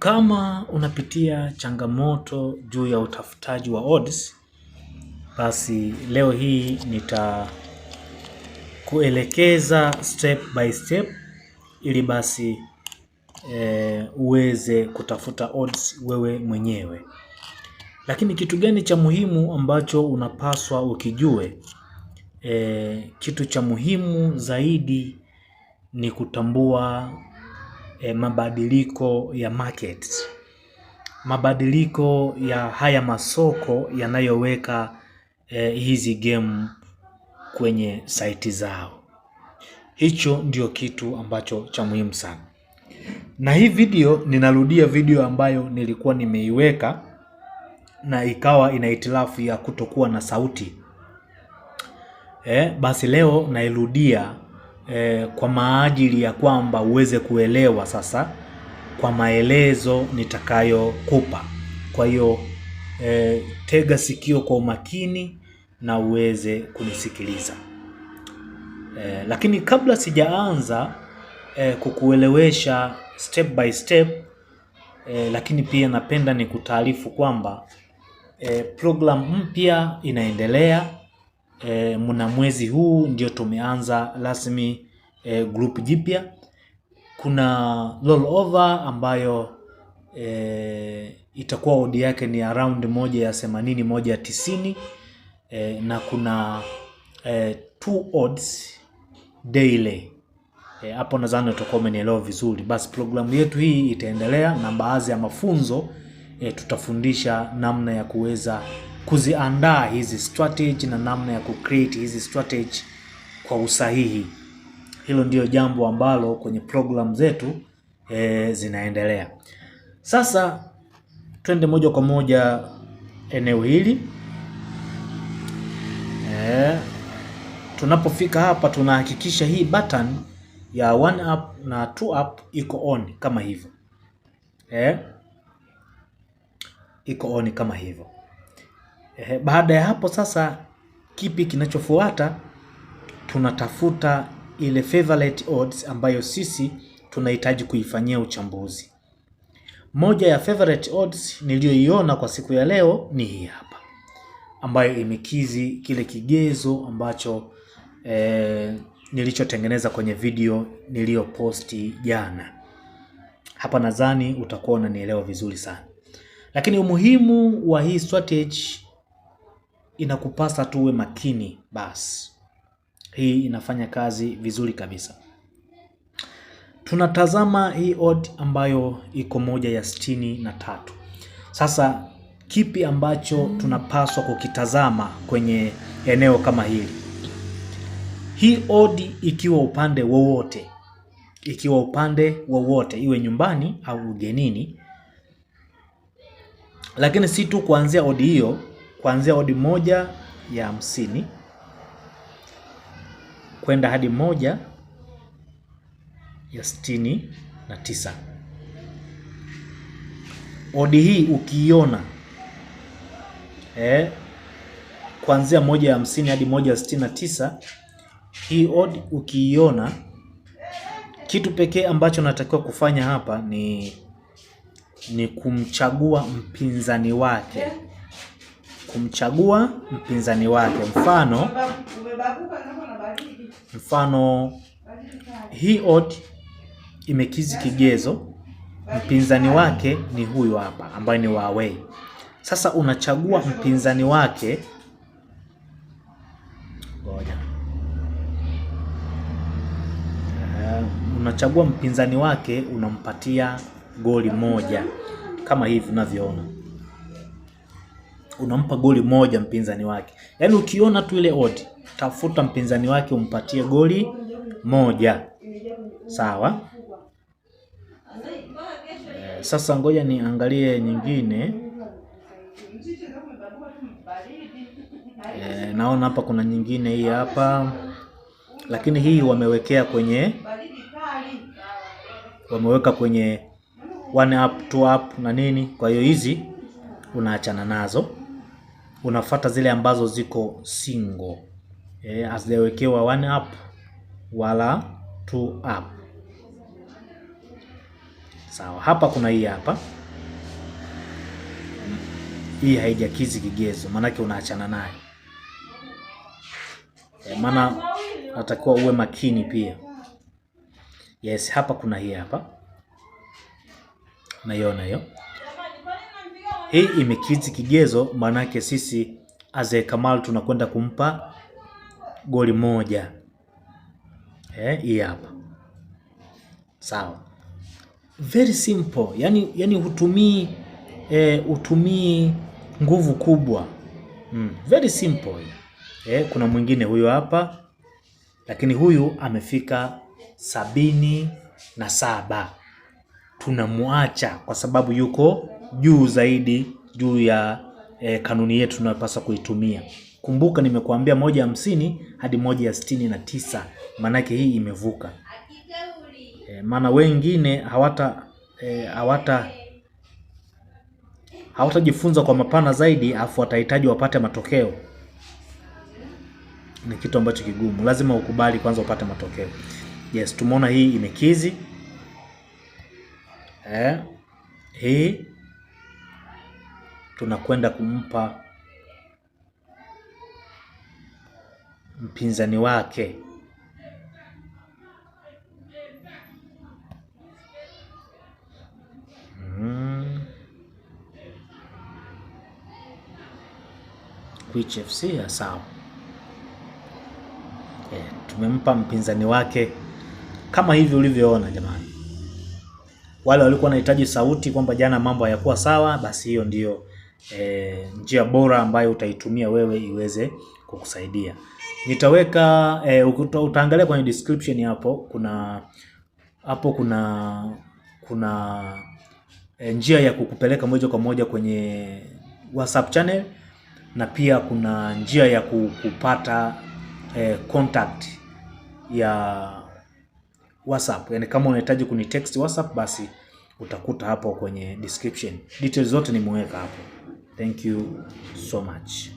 Kama unapitia changamoto juu ya utafutaji wa odds, basi leo hii nitakuelekeza step by step ili basi uweze kutafuta odds wewe mwenyewe. Lakini kitu gani cha muhimu ambacho unapaswa ukijue? Kitu cha muhimu zaidi ni kutambua mabadiliko ya market. Mabadiliko ya haya masoko yanayoweka hizi game kwenye site zao. Hicho ndio kitu ambacho cha muhimu sana. Na hii video ninarudia video ambayo nilikuwa nimeiweka na ikawa ina hitilafu ya kutokuwa na sauti. Basi leo nairudia kwa maajili ya kwamba uweze kuelewa sasa kwa maelezo nitakayokupa. Kwa hiyo tega sikio kwa umakini na uweze kunisikiliza. Lakini kabla sijaanza kukuelewesha step by step, lakini pia napenda nikutaarifu kwamba program mpya inaendelea. Muna mwezi huu ndio tumeanza rasmi group jipya. Kuna rollover ambayo itakuwa odd yake ni around 180 190, na kuna 2 odds daily. Hapo nadhani utakuwa umenielewa vizuri. Basi programu yetu hii itaendelea na baadhi ya mafunzo tutafundisha namna ya kuweza kuziandaa hizi strategy na namna ya kucreate hizi strategy kwa usahihi. Hilo ndio jambo ambalo kwenye program zetu zinaendelea. Sasa twende moja kwa moja eneo hili. Tunapofika hapa tunahakikisha hii button ya 1 up na 2 up iko on kama hivyo. Iko on kama hivyo. Baada ya hapo sasa kipi kinachofuata? Tunatafuta ile favorite odds ambayo sisi tunahitaji kuifanyia uchambuzi. Moja ya favorite odds niliyoiona kwa siku ya leo ni hii hapa, ambayo imekizi kile kigezo ambacho nilichotengeneza kwenye video niliyoposti jana. Hapa nadhani utakuwa unanielewa vizuri sana. Lakini umuhimu wa hii strategy inakupasa tuwe makini basi. Hii inafanya kazi vizuri kabisa. Tunatazama hii odd ambayo iko 163. Sasa kipi ambacho tunapaswa kukitazama kwenye eneo kama hili? Hii odd ikiwa upande wowote, iwe nyumbani au ugenini. Lakini si tu kuanzia odd hiyo, kuanzia odd 150 kwenda hadi 169. Odd hii ukiiona kuanzia 150 hadi 169, hii odd ukiiona, kitu pekee ambacho natakiwa kufanya hapa ni kumchagua mpinzani wake. Mfano hii odd imekizi kigezo, mpinzani wake ni huyu hapa ambaye ni Huawei. Sasa unachagua mpinzani wake. Unachagua mpinzani wake, unampatia goli moja kama hivi unavyoona. Unampa goli moja mpinzani wake. Yaani ukiona tu ile odd, tafuta mpinzani wake umpatie goli moja. Sawa? Sasa ngoja niangalie nyingine. Naona hapa kuna nyingine hii hapa. Lakini hii wameweka kwenye 1 up 2 up na nini. Kwa hiyo hizi unaachana nazo, unafuata zile ambazo ziko single, hazijawekewa 1 up wala 2 up. Sawa, hapa kuna hii hapa. Hii haijakizi kigezo, maanake unaachana naye. Maana natakiwa uwe makini pia. Yes, hapa kuna hii hapa. Naiona hiyo. Hii imekizi kigezo, maanake sisi Aze Kamal tunakwenda kumpa goli 1. Hii hapa. Sawa. Very simple. Yani hutumii nguvu kubwa. Very simple. Kuna mwingine huyu hapa, lakini huyu amefika 77. Tunamuacha kwa sababu yuko juu zaidi, juu ya kanuni yetu tunayopaswa kuitumia. Kumbuka nimekuambia 150 hadi 169, maanake hii imevuka. Maana wengine hawatajifunza kwa mapana zaidi, afu watahitaji wapate matokeo. Ni kitu ambacho kigumu, lazima ukubali kwanza upate matokeo. Yes, tumeona hii imekizi. Hii tunakwenda kumpa mpinzani wake. Kwich FC ya sawa. Tumempa mpinzani wake kama hivi ulivyoona jamani. Wale walikuwa wanahitaji sauti kwamba jana mambo hayakuwa sawa, basi hiyo ndio njia bora ambayo utaitumia wewe iweze kukusaidia. Nitaweka utaangalia kwenye description hapo kuna njia ya kukupeleka moja kwa moja kwenye WhatsApp channel, na pia kuna njia ya kupata contact ya WhatsApp. Yani kama unahitaji kunitext WhatsApp, basi utakuta hapo kwenye description. Details zote nimeweka hapo. Thank you so much.